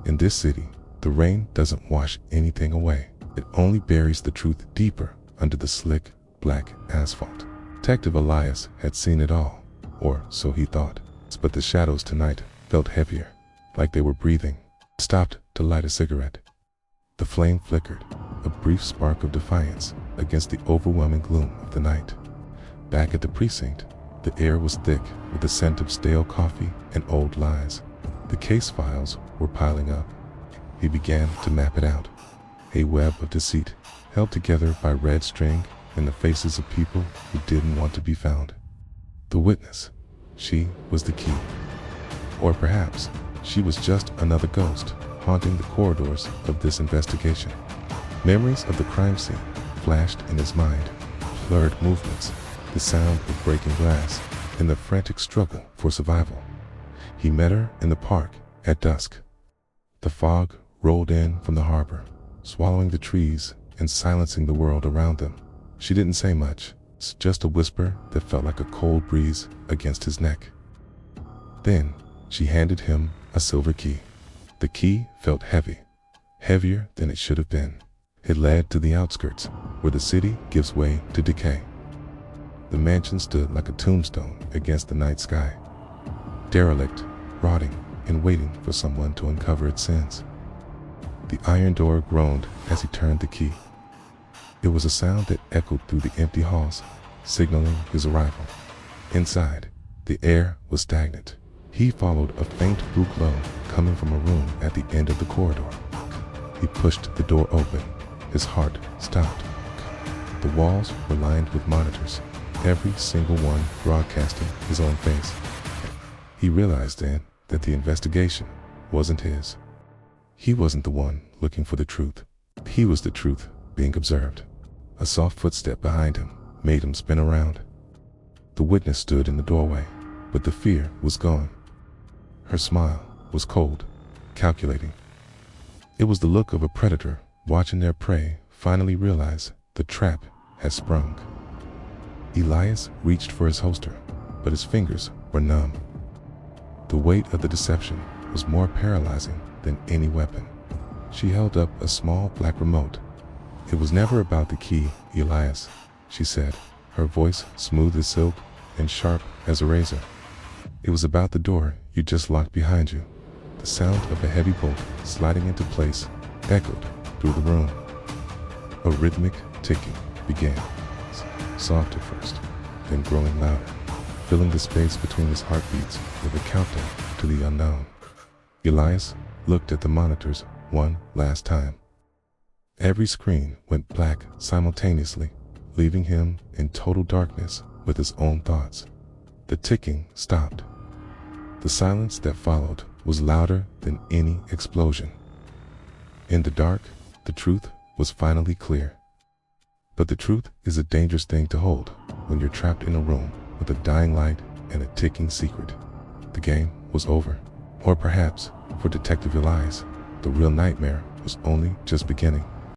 In this city, the rain doesn't wash anything away. It only buries the truth deeper under the slick, black asphalt. Detective Elias had seen it all, or so he thought. But the shadows tonight felt heavier, like they were breathing. Stopped to light a cigarette. The flame flickered, a brief spark of defiance against the overwhelming gloom of the night. Back at the precinct, the air was thick with the scent of stale coffee and old lies. The case files were piling up. He began to map it out. A web of deceit, held together by red string and the faces of people who didn't want to be found. The witness, she was the key. Or perhaps she was just another ghost haunting the corridors of this investigation. Memories of the crime scene flashed in his mind, blurred movements, the sound of breaking glass, and the frantic struggle for survival. He met her in the park at dusk. The fog rolled in from the harbor, swallowing the trees and silencing the world around them. She didn't say much, just a whisper that felt like a cold breeze against his neck. Then she handed him a silver key. The key felt heavy, heavier than it should have been. It led to the outskirts, where the city gives way to decay. The mansion stood like a tombstone against the night sky, derelict, rotting, and waiting for someone to uncover its sins. The iron door groaned as he turned the key. It was a sound that echoed through the empty halls, signaling his arrival. Inside, the air was stagnant. He followed a faint blue glow coming from a room at the end of the corridor. He pushed the door open. His heart stopped. The walls were lined with monitors, every single one broadcasting his own face. He realized then that the investigation wasn't his. He wasn't the one looking for the truth. He was the truth being observed. A soft footstep behind him made him spin around. The witness stood in the doorway, but the fear was gone. Her smile was cold, calculating. It was the look of a predator watching their prey finally realize the trap has sprung. Elias reached for his holster, but his fingers were numb. The weight of the deception was more paralyzing than any weapon. She held up a small black remote. "It was never about the key, Elias," she said, her voice smooth as silk and sharp as a razor. "It was about the door you just locked behind you." The sound of a heavy bolt sliding into place echoed through the room. A rhythmic ticking began, soft at first, then growing louder, filling the space between his heartbeats with a countdown to the unknown. Elias looked at the monitors one last time. Every screen went black simultaneously, leaving him in total darkness with his own thoughts. The ticking stopped. The silence that followed was louder than any explosion. In the dark, the truth was finally clear. But the truth is a dangerous thing to hold when you're trapped in a room with a dying light and a ticking secret. The game was over. Or perhaps, for Detective Elias, the real nightmare was only just beginning.